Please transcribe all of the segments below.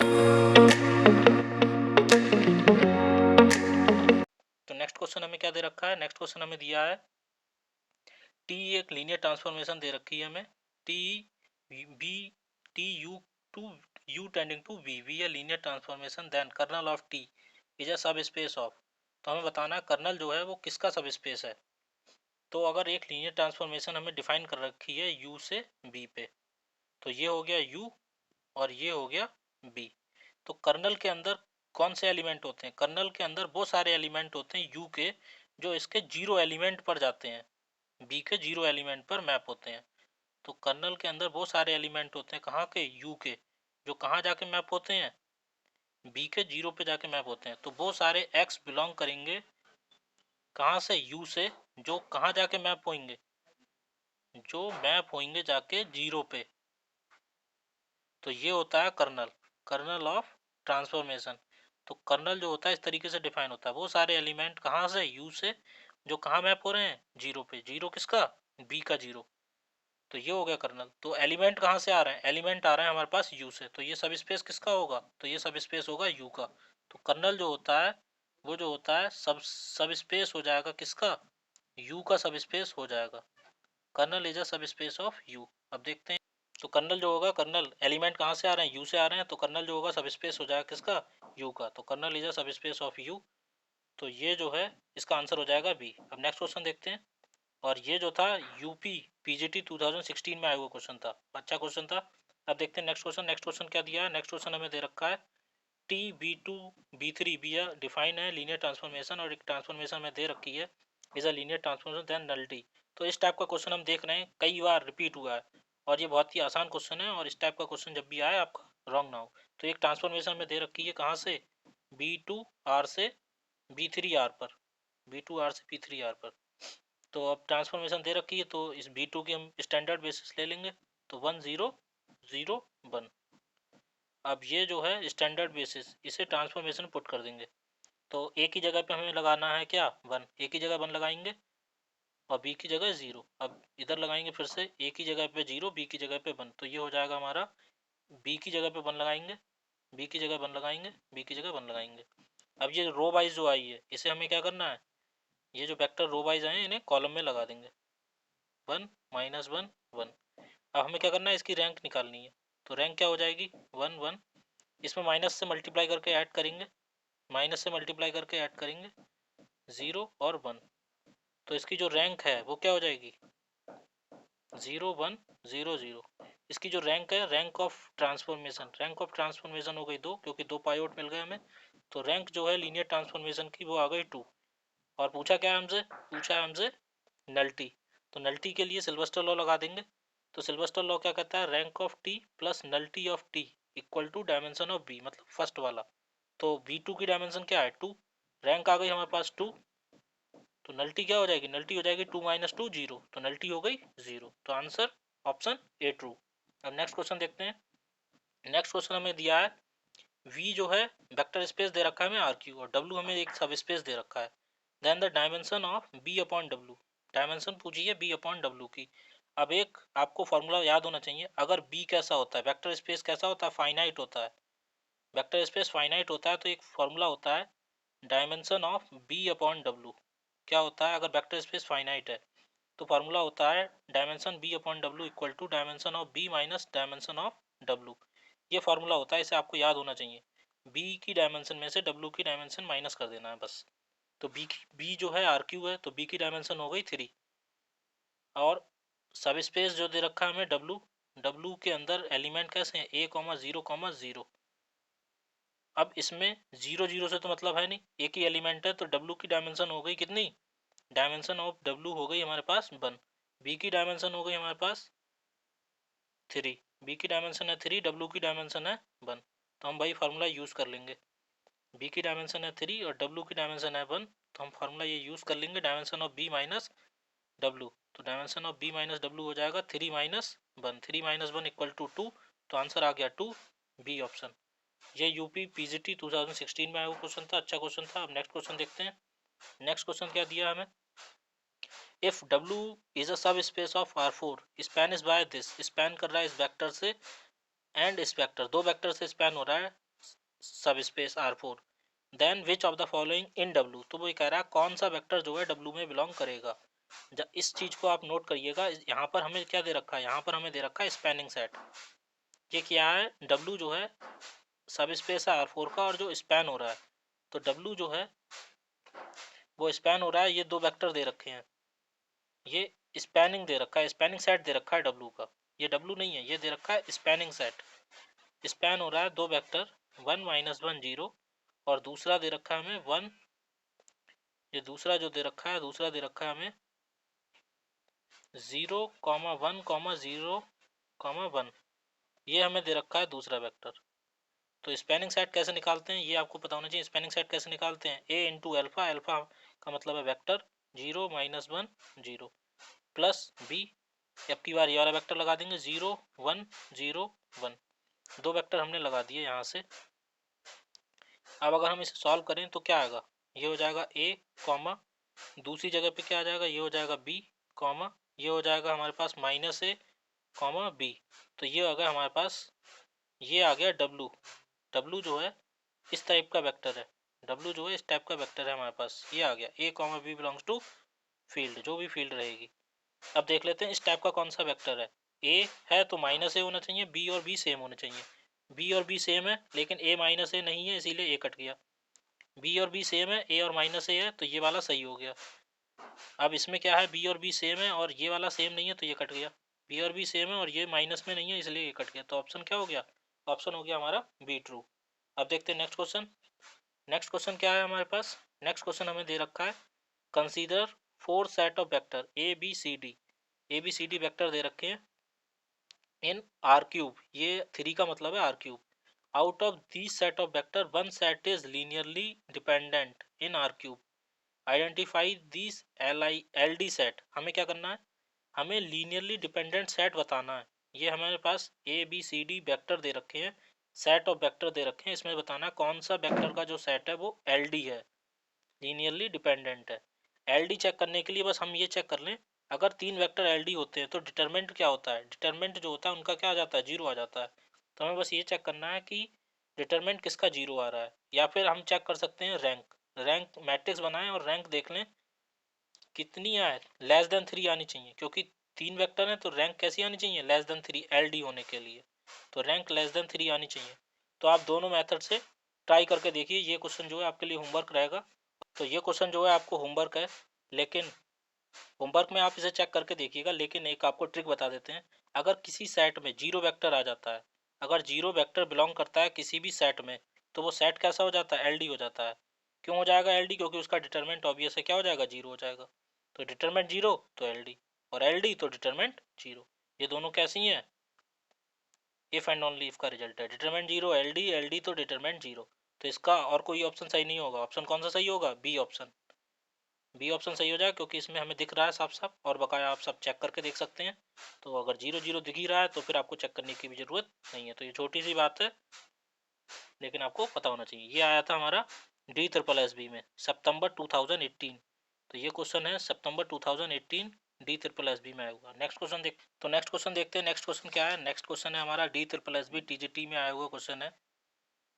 तो next question हमें क्या दे रखा है, नेक्स्ट क्वेश्चन हमें दिया है टी एक लीनियर ट्रांसफॉर्मेशन दे रखी है हमें, T be T U to U tending to V a linear transformation, then kernel of T is a subspace of. तो हमें बताना है कर्नल जो है वो किसका सब स्पेस है। तो अगर एक लीनियर ट्रांसफॉर्मेशन हमें डिफाइन कर रखी है यू से बी पे, तो ये हो गया यू और ये हो गया बी। तो कर्नल के अंदर कौन से एलिमेंट होते हैं, कर्नल के अंदर वो सारे एलिमेंट होते हैं यू के जो इसके जीरो एलिमेंट पर जाते हैं, बी के जीरो एलिमेंट पर मैप होते हैं। तो कर्नल के अंदर वो सारे एलिमेंट होते हैं कहाँ के, यू के, जो कहाँ जाके मैप होते हैं, बी के जीरो पे जाके मैप होते हैं। तो वो सारे एक्स बिलोंग करेंगे कहाँ से, यू से, जो कहाँ जाके मैप होंगे, जो मैप होंगे जाके जीरो पे। तो ये होता है कर्नल, कर्नल ऑफ ट्रांसफॉर्मेशन। तो कर्नल जो होता है इस तरीके से डिफाइन होता है, वो सारे एलिमेंट कहाँ से, यू से, जो कहाँ मैप हो रहे हैं, जीरो पे। जीरो किसका, बी का जीरो। तो ये हो गया कर्नल। तो एलिमेंट कहाँ से आ रहे हैं, एलिमेंट आ रहे हैं हमारे पास यू से, तो ये सब स्पेस किसका होगा, तो ये सब स्पेस होगा यू का। तो कर्नल जो होता है वो जो होता है सब स्पेस हो जाएगा किसका, यू का सब स्पेस हो जाएगा। Colonel is a subspace of you. अब देखते हैं, तो कर्नल जो होगा, कर्नल एलिमेंट कहाँ से आ रहे हैं, यू से आ रहे हैं, तो कर्नल जो होगा सब स्पेस हो जाएगा किसका, यू का। तो colonel is a subspace of you. तो ये जो है इसका आंसर हो जाएगा बी। अब नेक्स्ट क्वेश्चन देखते हैं। और ये जो था यूपी पीजीटी 2016 में आया हुआ क्वेश्चन था, अच्छा क्वेश्चन था। अब देखते हैं नेक्स्ट क्वेश्चन, नेक्स्ट क्वेश्चन क्या दिया है। नेक्स्ट क्वेश्चन हमें दे रखा है T be two be three be define है लीनियर ट्रांसफॉर्मेशन, और एक ट्रांसफॉर्मेशन में दे रखी है is a linear transformation then nullity. तो इस टाइप का क्वेश्चन हम देख रहे हैं कई बार रिपीट हुआ है, और ये बहुत ही आसान क्वेश्चन है। और इस टाइप का क्वेश्चन जब भी आए आपका रॉन्ग ना हो। तो एक ट्रांसफॉर्मेशन में दे रखी है कहाँ से, बी टू आर से बी थ्री आर पर, बी टू आर से बी थ्री आर पर। तो अब ट्रांसफॉर्मेशन दे रखी है, तो इस बी टू की हम स्टैंडर्ड बेसिस ले लेंगे। तो 1 0 0 1। अब ये जो है स्टैंडर्ड बेसिस, इसे ट्रांसफॉर्मेशन पुट कर देंगे। तो ए की जगह पे हमें लगाना है क्या, 1, ए की जगह 1 लगाएंगे, और बी की जगह 0। अब इधर लगाएंगे फिर से, ए की जगह पे 0, बी की जगह पे 1। तो ये हो जाएगा हमारा, बी की जगह पे 1 लगाएंगे, बी की जगह 1 लगाएंगे, बी की जगह 1 लगाएंगे। अब ये रो वाइज जो आई है इसे हमें क्या करना है, ये जो वेक्टर रो वाइज आए हैं इन्हें कॉलम में लगा देंगे, 1 -1 1। अब हमें क्या करना है, इसकी रैंक निकालनी है। तो रैंक क्या हो जाएगी, 1 1। इसमें माइनस से मल्टीप्लाई करके ऐड करेंगे, माइनस से मल्टीप्लाई करके ऐड करेंगे, 0 और 1। तो इसकी जो रैंक है वो क्या हो जाएगी, 0 1 0 0। इसकी जो रैंक है, rank of transformation, rank of transformation हो गई 2, क्योंकि 2 पाइवट मिल गए हमें। तो रैंक जो है लीनियर ट्रांसफॉर्मेशन की वो आ गई 2। और पूछा क्या हमसे, पूछा है हमसे नल्टी। तो नल्टी के लिए सिल्वेस्टर लॉ लगा देंगे। तो सिल्वेस्टर लॉ क्या कहता है, rank of T plus nullity of T equal to dimension of B, मतलब फर्स्ट वाला। तो V2 की डायमेंशन क्या है, 2। रैंक आ गई हमारे पास 2। तो नल्टी क्या हो जाएगी, नल्टी हो जाएगी 2 - 2 0। तो नल्टी हो गई 0। तो आंसर ऑप्शन ए ट्रू। अब नेक्स्ट क्वेश्चन देखते हैं। नेक्स्ट क्वेश्चन हमें दिया है V जो है वेक्टर स्पेस दे रखा है हमें RQ, और W हमें एक सब स्पेस दे रखा है। Then the dimension of B upon W, dimension पूछी है B अपॉन W की। अब एक आपको फॉर्मूला याद होना चाहिए, अगर B कैसा होता है, वेक्टर स्पेस कैसा होता है, फाइनाइट होता है। वेक्टर स्पेस फाइनाइट होता है तो एक फॉर्मूला होता है dimension of B upon W। क्या होता है, अगर वेक्टर स्पेस फाइनाइट है तो फार्मूला होता है dimension B upon W equal to dimension of B minus dimension of W। ये फार्मूला होता है, इसे आपको याद होना चाहिए। B की डायमेंशन में से W की डायमेंशन माइनस कर देना है बस। तो B जो है RQ है, तो B की डायमेंशन हो गई 3। और सब स्पेस जो दे रखा है हमें W के अंदर एलिमेंट कैसे हैं, A 0 0। अब इसमें 0 0 से तो मतलब है नहीं, एक ही एलिमेंट है, तो W की डायमेंशन हो गई कितनी, डायमेंशन ऑफ W हो गई हमारे पास 1। B की डायमेंशन हो गई हमारे पास 3, B की डायमेंशन है 3, W की डायमेंशन है 1। तो हम भाई फार्मूला यूज़ कर लेंगे, B की डायमेंशन है 3 और W की डायमेंशन है 1। तो हम फार्मूला ये यूज़ कर लेंगे, dimension of B minus W। तो dimension of B minus W हो जाएगा 3 - 1, 3 - 1 इक्वल टू 2। तो आंसर आ गया 2, बी ऑप्शन। ये यूपी पीजीटी 2016 में आया हुआ क्वेश्चन था, अच्छा क्वेश्चन था। अब नेक्स्ट क्वेश्चन देखते हैं। नेक्स्ट क्वेश्चन क्या दिया हमें, if W is a subspace of R4 span is by this, span कर रहा है इस वेक्टर से एंड इस वेक्टर, दो वेक्टर से स्पैन हो रहा है subspace R4, then which of the following in W। तो वो ये कह रहा है कौन सा वेक्टर जो है W में बिलोंग करेगा। इस चीज को आप नोट करिएगा। यहाँ पर हमें क्या दे रखा है, यहाँ पर हमें दे रखा है स्पैनिंग सेट। ये क्या है, W जो है सब स्पेस है R4 का और जो स्पैन हो रहा है, तो W जो है वो स्पैन हो रहा है, ये दो वेक्टर दे रखे हैं, ये स्पैनिंग दे रखा है, स्पैनिंग सेट दे रखा है W का। ये W नहीं है, ये दे रखा है स्पैनिंग सेट। स्पैन हो रहा है दो वेक्टर 1 -1 0 और दूसरा दे रखा है हमें 1, ये दूसरा जो दे रखा है, दूसरा दे रखा है हमें 0, 1, 0, 1। ये हमें दे रखा है दूसरा वेक्टर। तो स्पैनिंग सेट कैसे निकालते हैं ये आपको पता होना चाहिए। स्पैनिंग सेट कैसे निकालते हैं, A इंटू एल्फा, एल्फा का मतलब है वेक्टर 0 -1 0 प्लस B, अब की बार ये वाला वेक्टर लगा देंगे 0 1 0 1। दो वेक्टर हमने लगा दिए यहाँ से। अब अगर हम इसे सॉल्व करें तो क्या आएगा, ये हो जाएगा A कॉमा, दूसरी जगह पे क्या आ जाएगा, ये हो जाएगा B कॉमा, ये हो जाएगा हमारे पास -A कॉमा B। तो ये हो गया हमारे पास, ये आ गया W। W जो है इस टाइप का वेक्टर है, W जो है इस टाइप का वेक्टर है हमारे पास, ये आ गया A comma B belongs to field, जो भी फील्ड रहेगी। अब देख लेते हैं इस टाइप का कौन सा वेक्टर है। A है तो -A होना चाहिए, B और B सेम होने चाहिए। B और B सेम है लेकिन A -A नहीं है, इसीलिए A कट गया। B और B सेम है, A और -A है, तो ये वाला सही हो गया। अब इसमें क्या है, B और B सेम है और ये वाला सेम नहीं है, तो ये कट गया। B और B सेम है और ये माइनस में नहीं है, इसलिए ये कट गया। तो ऑप्शन क्या हो गया, ऑप्शन हो गया हमारा B ट्रू। अब देखते हैं नेक्स्ट क्वेश्चन। नेक्स्ट क्वेश्चन क्या है हमारे पास, नेक्स्ट क्वेश्चन हमें दे रखा है consider 4 set of vector ABCD vector दे रखे हैं इन R क्यूब, ये 3 का मतलब है R cube. Out of this set of vector one set is linearly dependent in R cube, identify this LD set. हमें क्या करना है, हमें लीनियरली डिपेंडेंट सेट बताना है। ये हमारे पास ABCD वेक्टर दे रखे हैं, सेट ऑफ वेक्टर दे रखे हैं, इसमें बताना है कौन सा वेक्टर का जो सेट है वो LD है, लीनियरली डिपेंडेंट है। LD चेक करने के लिए बस हम ये चेक कर लें, अगर 3 वेक्टर LD होते हैं तो डिटरमिनेंट क्या होता है, डिटरमिनेंट जो होता है उनका क्या आ जाता है, 0 आ जाता है। तो हमें बस ये चेक करना है कि डिटरमिनेंट किसका 0 आ रहा है। या फिर हम चेक कर सकते हैं रैंक, रैंक मैट्रिक्स बनाएं और रैंक देख लें कितनी आए, लेस देन 3 आनी चाहिए, क्योंकि 3 वेक्टर हैं तो रैंक कैसी आनी चाहिए, लेस देन 3 LD होने के लिए। तो रैंक लेस देन 3 आनी चाहिए। तो आप दोनों मेथड से ट्राई करके देखिए, ये क्वेश्चन जो है आपके लिए होमवर्क रहेगा। तो ये क्वेश्चन जो है आपको होमवर्क है, लेकिन होमवर्क में आप इसे चेक करके देखिएगा। लेकिन एक आपको ट्रिक बता देते हैं, अगर किसी सेट में 0 वेक्टर आ जाता है, अगर 0 वेक्टर बिलोंग करता है किसी भी सेट में, तो वो सेट कैसा हो जाता है, LD हो जाता है। क्यों हो जाएगा LD, क्योंकि उसका डिटरमिनेंट ऑब्वियस है, क्या हो जाएगा, 0 हो जाएगा। तो डिटरमिनेंट 0 तो LD, और LD तो डिटरमिनेंट 0। ये दोनों कैसी हैं, इफ एंड ओनली इफ का रिजल्ट है। डिटरमिनेंट 0 LD, LD तो डिटरमिनेंट 0। तो इसका और कोई ऑप्शन सही नहीं होगा। ऑप्शन कौन सा सही होगा, बी ऑप्शन। बी ऑप्शन सही हो जाए, क्योंकि इसमें हमें दिख रहा है साफ साफ, और बकाया आप सब चेक करके देख सकते हैं। तो अगर 0 0 दिख ही रहा है तो फिर आपको चेक करने की भी ज़रूरत नहीं है। तो ये छोटी सी बात है, लेकिन आपको पता होना चाहिए। ये आया था हमारा DSSB में सितंबर 2018। तो ये क्वेश्चन है सितंबर 2018 DSSB में आया हुआ। नेक्स्ट क्वेश्चन नेक्स्ट क्वेश्चन देखते हैं। नेक्स्ट क्वेश्चन क्या है, नेक्स्ट क्वेश्चन है हमारा DSSB TGT में आया हुआ क्वेश्चन है।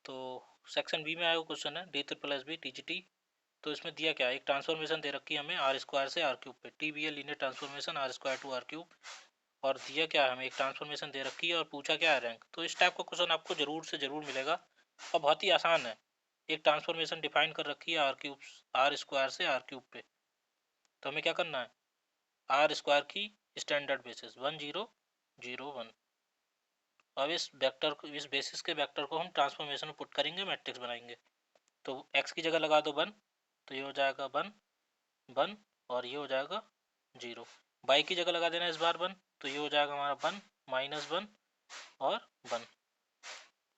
तो सेक्शन बी में आया हुआ क्वेश्चन है DSSB TGT। तो इसमें दिया क्या है, एक ट्रांसफॉर्मेशन दे रखी है हमें R² से R³ पे, TBA linear transformation R² to R³। और दिया क्या है, हमें एक ट्रांसफॉर्मेशन दे रखी है और पूछा क्या है, रैंक। तो इस टाइप का क्वेश्चन आपको जरूर से जरूर मिलेगा और बहुत ही आसान है। एक ट्रांसफॉर्मेशन डिफाइन कर रखी है R² से R³ पे, तो हमें क्या करना है, R² की स्टैंडर्ड बेसिस 1 0 0 1। अब इस वेक्टर को, इस बेसिस के वेक्टर को हम ट्रांसफॉर्मेशन में पुट करेंगे, मैट्रिक्स बनाएंगे। तो x की जगह लगा दो 1, तो ये हो जाएगा 1 1 और ये हो जाएगा 0। बाई की जगह लगा देना इस बार 1, तो ये हो जाएगा हमारा 1 -1 और 1।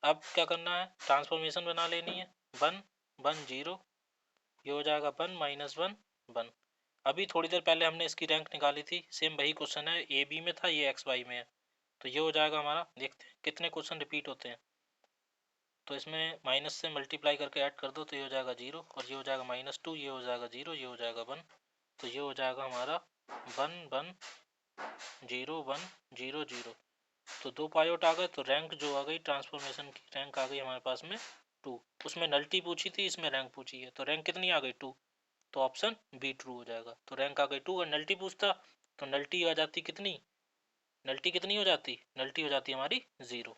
अब क्या करना है, ट्रांसफॉर्मेशन बना लेनी है 1 1 0, ये हो जाएगा 1 -1 1। अभी थोड़ी देर पहले हमने इसकी रैंक निकाली थी, सेम वही क्वेश्चन है, ए बी में था, ये एक्स वाई में है। तो ये हो जाएगा हमारा, देखते हैं कितने क्वेश्चन रिपीट होते हैं। तो इसमें माइनस से मल्टीप्लाई करके ऐड कर दो, तो ये हो जाएगा 0 और ये हो जाएगा -2, ये हो जाएगा 0, ये हो जाएगा 1। तो ये हो जाएगा हमारा 1 1 0 1 0 0। तो 2 पायोट आ गए, तो रैंक जो आ गई ट्रांसफॉर्मेशन की रैंक आ गई हमारे पास में 2, उसमें नल्टी पूछी थी, इसमें रैंक पूछी है, तो रैंक कितनी आ गई 2, तो ऑप्शन बी ट्रू हो जाएगा। तो रैंक आ गई 2 और नल्टी पूछता तो नल्टी आ जाती कितनी, नल्टी कितनी हो जाती, नल्टी हो जाती हमारी 0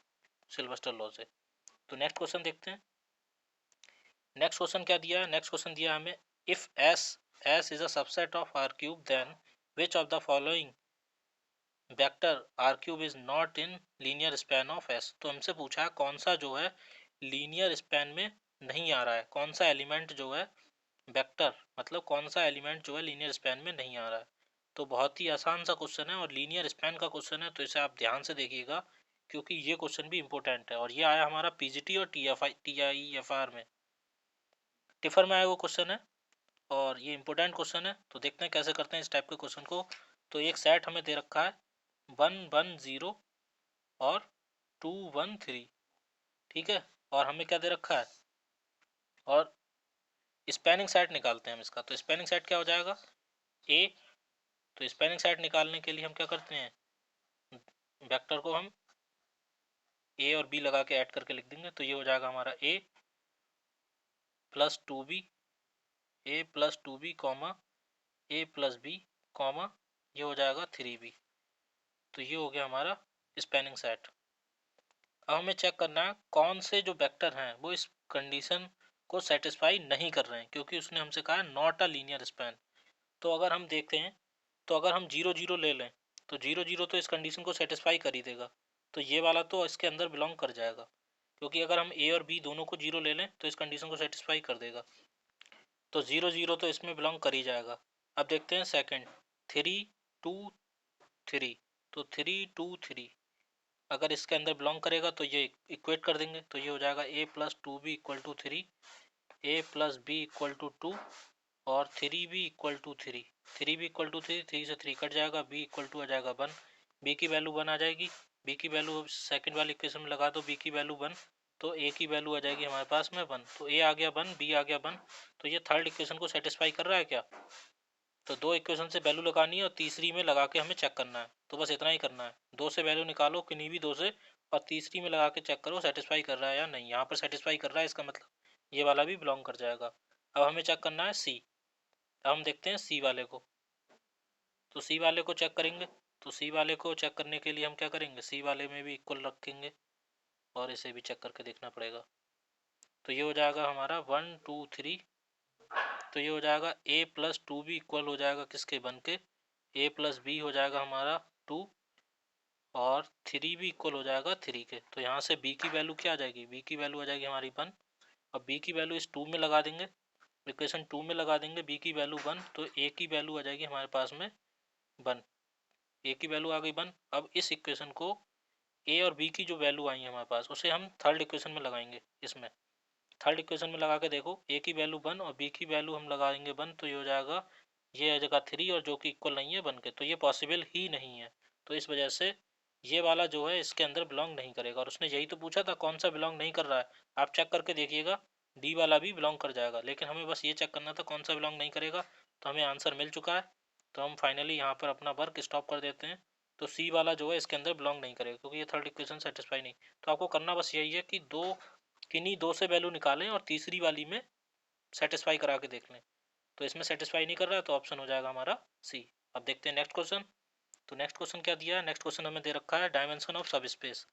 सिल्वेस्टर लॉ से। तो नेक्स्ट क्वेश्चन देखते हैं। नेक्स्ट क्वेश्चन क्या दिया है, नेक्स्ट क्वेश्चन दिया हमें if S is a subset of R cube then which of the following vector R cube is not in linear span of S. तो हमसे पूछा है कौन सा जो है लीनियर स्पैन में नहीं आ रहा है, कौन सा एलिमेंट जो है वेक्टर मतलब कौन सा एलिमेंट जो है लीनियर स्पैन में नहीं आ रहा है। तो बहुत ही आसान सा क्वेश्चन है और लीनियर स्पैन का क्वेश्चन है, तो इसे आप ध्यान से देखिएगा क्योंकि ये क्वेश्चन भी इंपॉर्टेंट है और ये आया हमारा पीजीटी और टीआईएफआर में, टिफर में आया वो क्वेश्चन है और ये इंपॉर्टेंट क्वेश्चन है। तो देखते हैं कैसे करते हैं इस टाइप के क्वेश्चन को। तो एक सेट हमें दे रखा है 1 1 0 और 2 1 3, ठीक है, और हमें क्या दे रखा है, और स्पैनिंग सेट निकालते हैं हम इसका। तो स्पैनिंग सेट क्या हो जाएगा ए, तो स्पैनिंग सेट निकालने के लिए हम क्या करते हैं, वेक्टर को हम ए और बी लगा के ऐड करके लिख देंगे। तो ये हो जाएगा हमारा ए प्लस 2b, ए प्लस 2b कॉमा ए प्लस बी कॉमा ये हो जाएगा 3b। तो ये हो गया हमारा स्पैनिंग सेट। अब हमें चेक करना है कौन से जो वेक्टर हैं वो इस कंडीशन को सेटिस्फाई नहीं कर रहे हैं, क्योंकि उसने हमसे कहा है नॉट अ लीनियर स्पैन। तो अगर हम देखते हैं, तो अगर हम 0 0 ले लें तो 0 0 तो इस कंडीशन को सेटिस्फाई कर ही देगा, तो ये वाला तो इसके अंदर बिलोंग कर जाएगा, क्योंकि अगर हम ए और बी दोनों को 0 ले लें तो इस कंडीशन को सेटिस्फाई कर देगा, तो 0 0 तो इसमें बिलोंग कर ही जाएगा। अब देखते हैं सेकंड 3 2 3, तो 3 2 3 अगर इसके अंदर बिलोंग करेगा तो ये इक्वेट कर देंगे, तो ये हो जाएगा A plus 2b equal to 3, A plus B equal to 2 और 3b equal to 3, 3b equal to 3, 3 से 3 कट जाएगा, b इक्वल टू आ जाएगा 1, b की वैल्यू 1 आ जाएगी, b की वैल्यू सेकंड वाली इक्वेशन में लगा दो, b की वैल्यू 1, तो a की वैल्यू आ जाएगी हमारे पास में 1, तो a आ गया 1, b आ गया 1। तो ये थर्ड इक्वेशन को सेटिस्फाई कर रहा है क्या, तो दो इक्वेशन से वैल्यू लगानी है और तीसरी में लगा के हमें चेक करना है, तो बस इतना ही करना है, दो से वैल्यू निकालो किन्हीं भी दो से और तीसरी में लगा के चेक करो सेटिस्फाई कर रहा है या नहीं। यहाँ पर सेटिस्फाई कर रहा है, इसका मतलब ये वाला भी बिलोंग कर जाएगा। अब हमें चेक करना है सी। अब हम देखते हैं सी वाले को, तो सी वाले को चेक करेंगे। तो सी वाले को चेक करने के लिए हम क्या करेंगे, सी वाले में भी इक्वल रखेंगे और इसे भी चेक करके देखना पड़ेगा। तो ये हो जाएगा हमारा 1 2 3, तो ये हो जाएगा a प्लस 2b इक्वल हो जाएगा किसके, 1 के, a प्लस बी हो जाएगा हमारा 2 और 3b इक्वल हो जाएगा 3 के। तो यहाँ से b की वैल्यू क्या आ जाएगी, b की वैल्यू आ जाएगी हमारी 1, और b की वैल्यू इस 2 में लगा देंगे, इक्वेशन 2 में लगा देंगे b की वैल्यू 1, तो a की वैल्यू आ जाएगी हमारे पास में 1, a की वैल्यू आ गई 1। अब इस इक्वेशन को a और b की जो वैल्यू आई है हमारे पास उसे हम थर्ड इक्वेशन में लगाएंगे, इसमें थर्ड इक्वेशन में लगा के देखो, a की वैल्यू 1 और b की वैल्यू हम लगाएंगे 1, तो ये हो जाएगा, ये आ जाएगा 3 और जो कि इक्वल नहीं है 1 के, तो ये पॉसिबल ही नहीं है। तो इस वजह से ये वाला जो है इसके अंदर बिलोंग नहीं करेगा, और उसने यही तो पूछा था कौन सा बिलोंग नहीं कर रहा है, आप चेक करके देखिएगा डी वाला भी बिलोंग कर जाएगा, लेकिन हमें बस ये चेक करना था कौन सा बिलोंग नहीं करेगा। तो हमें आंसर मिल चुका है, तो हम फाइनली यहाँ पर अपना वर्क स्टॉप कर देते हैं। तो सी वाला जो है इसके अंदर बिलोंग नहीं करेगा क्योंकि ये थर्ड इक्वेशन सेटिस्फाई नहीं। तो आपको करना बस यही है कि किन्हीं दो से वैल्यू निकालें और तीसरी वाली में सेटिस्फाई करा के देख लें। तो इसमें सेटिस्फाई नहीं कर रहा है तो ऑप्शन हो जाएगा हमारा सी। अब देखते हैं नेक्स्ट क्वेश्चन। तो नेक्स्ट क्वेश्चन क्या दिया है, नेक्स्ट क्वेश्चन हमें दे रखा है डायमेंशन ऑफ सब स्पेस।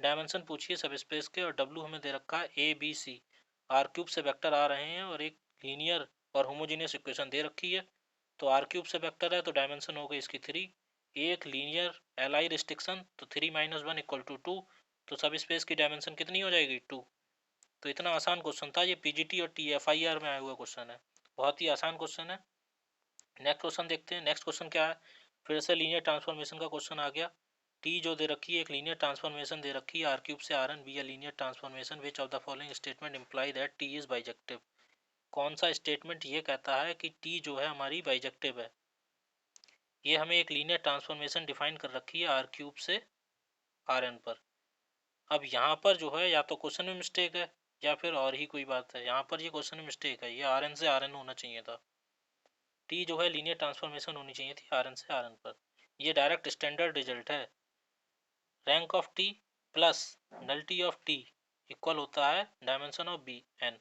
डायमेंशन पूछिए सब स्पेस के, और डब्ल्यू हमें दे रखा है A B C, R cube से वेक्टर आ रहे हैं और एक लीनियर और होमोजीनियस इक्वेशन दे रखी है। तो आर क्यूब से वेक्टर है तो डायमेंशन हो गई इसकी 3, एक लीनियर एल आई रिस्ट्रिक्शन तो 3 - 1 इक्वल टू 2, तो सब स्पेस की डायमेंशन कितनी हो जाएगी 2। तो इतना आसान क्वेश्चन था, ये पीजीटी और टीएफआईआर में आया हुआ क्वेश्चन है, बहुत ही आसान क्वेश्चन है। नेक्स्ट क्वेश्चन देखते हैं, नेक्स्ट क्वेश्चन क्या है, फिर से लीनियर ट्रांसफॉर्मेशन का क्वेश्चन आ गया। टी जो दे रखी है एक लीनियर ट्रांसफॉर्मेशन दे रखी है आर क्यूब से R N be a linear transformation which of the following statement imply that T is bijective. कौन सा स्टेटमेंट ये कहता है कि टी जो है हमारी बाइजेक्टिव है। ये हमें एक लीनियर ट्रांसफॉर्मेशन डिफाइन कर रखी है आर क्यूब से आर एन पर। अब यहाँ पर जो है या तो क्वेश्चन में मिस्टेक है या फिर और ही कोई बात है, यहाँ पर ये क्वेश्चन में मिस्टेक है, ये आर एन से आर एन होना चाहिए था, टी जो है लीनियर ट्रांसफॉर्मेशन होनी चाहिए थी आर एन से आर एन पर। ये डायरेक्ट स्टैंडर्ड रिजल्ट है, rank of T plus nullity of T equal होता है डायमेंशन ऑफ बी एन।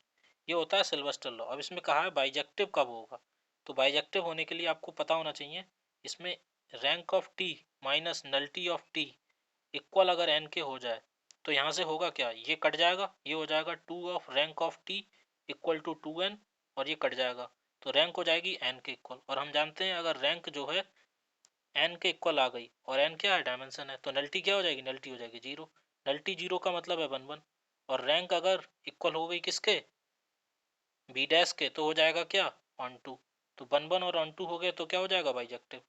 ये होता है सिल्वेस्टर लॉ। अब इसमें कहा है बाइजेक्टिव कब होगा, तो बाइजेक्टिव होने के लिए आपको पता होना चाहिए इसमें rank of T minus nullity of T equal अगर एन के हो जाए तो यहाँ से होगा क्या, ये कट जाएगा, ये हो जाएगा 2 of rank of T equal to 2n, और ये कट जाएगा तो रैंक हो जाएगी एन के इक्वल। और हम जानते हैं अगर रैंक जो है एन के इक्वल आ गई और एन क्या है, डायमेंशन है, तो नल्टी क्या हो जाएगी, नल्टी हो जाएगी जीरो। नल्टी जीरो का मतलब है 1 1। और रैंक अगर इक्वल हो गई किसके, बी डैश के, तो हो जाएगा क्या, ऑन टू। तो 1 1 और ऑन टू हो गए तो क्या हो जाएगा बाइजेक्टिव।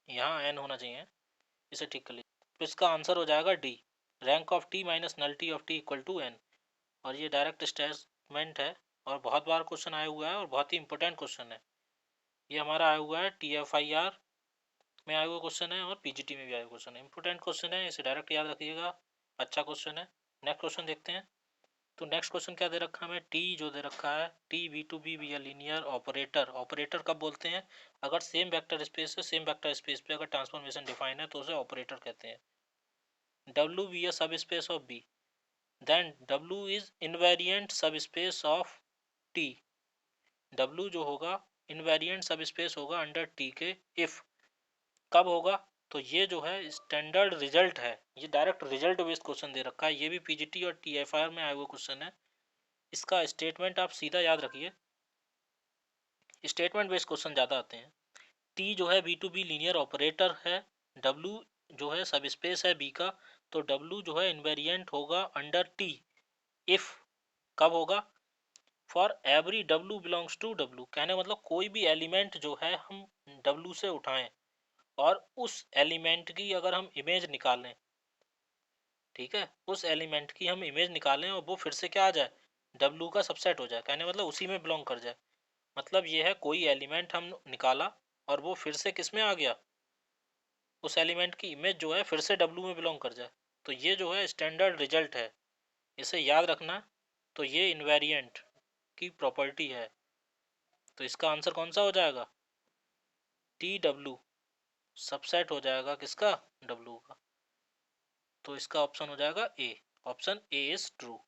यहाँ एन होना चाहिए, इसे ठीक कर लीजिए। तो इसका आंसर हो जाएगा D, rank of T minus nullity of T equal to N. और ये डायरेक्ट स्टेटमेंट है और बहुत बार क्वेश्चन आया हुआ है और बहुत ही इंपॉर्टेंट क्वेश्चन है। ये हमारा आया हुआ है TFIR में आया हुआ क्वेश्चन है और PGT में भी आया हुआ क्वेश्चन है। इंपॉर्टेंट क्वेश्चन है, इसे डायरेक्ट याद रखिएगा, अच्छा क्वेश्चन है। नेक्स्ट क्वेश्चन देखते हैं। तो नेक्स्ट क्वेश्चन क्या दे रखा है हमें, टी जो दे रखा है, टी V2B भी लीनियर ऑपरेटर। ऑपरेटर कब बोलते हैं, अगर सेम वेक्टर स्पेस है, सेम वेक्टर स्पेस पे अगर ट्रांसफॉर्मेशन डिफाइन है तो उसे ऑपरेटर कहते हैं। W be a subspace of B, then W is invariant subspace of T। W जो होगा इनवेरिएंट सबस्पेस होगा अंडर T के, इफ कब होगा, तो ये जो है स्टैंडर्ड रिजल्ट है, ये डायरेक्ट रिजल्ट बेस्ड क्वेश्चन दे रखा है। ये भी PGT और TFR में आया हुआ क्वेश्चन है। इसका स्टेटमेंट आप सीधा याद रखिए, स्टेटमेंट बेस्ड क्वेश्चन ज़्यादा आते हैं। T जो है V2B लीनियर ऑपरेटर है, W जो है सबस्पेस है B का, तो W जो है इनवेरिएंट होगा अंडर T, इफ कब होगा, for every W belongs to W। कहने मतलब कोई भी एलिमेंट जो है हम W से उठाएं और उस एलिमेंट की अगर हम इमेज निकालें, ठीक है, उस एलिमेंट की हम इमेज निकालें और वो फिर से क्या आ जाए, W का सबसेट हो जाए, कहने मतलब उसी में बिलोंग कर जाए। मतलब ये है कोई एलिमेंट हम निकाला और वो फिर से किस में आ गया, उस एलिमेंट की इमेज जो है फिर से W में बिलोंग कर जाए, तो ये जो है स्टैंडर्ड रिजल्ट है, इसे याद रखना। तो ये इनवेरिएंट की प्रॉपर्टी है, तो इसका आंसर कौन सा हो जाएगा, TW सबसेट हो जाएगा किसका, W का। तो इसका ऑप्शन हो जाएगा ए, ऑप्शन ए इज ट्रू।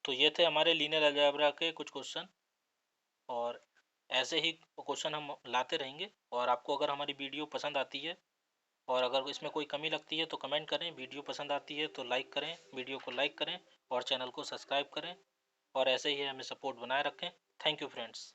तो ये थे हमारे लीनियर अलजेब्रा के कुछ क्वेश्चन, और ऐसे ही क्वेश्चन हम लाते रहेंगे। और आपको अगर हमारी वीडियो पसंद आती है और अगर इसमें कोई कमी लगती है तो कमेंट करें, वीडियो पसंद आती है तो लाइक करें, वीडियो को लाइक करें और चैनल को सब्सक्राइब करें, और ऐसे ही हमें सपोर्ट बनाए रखें। Thank you friends.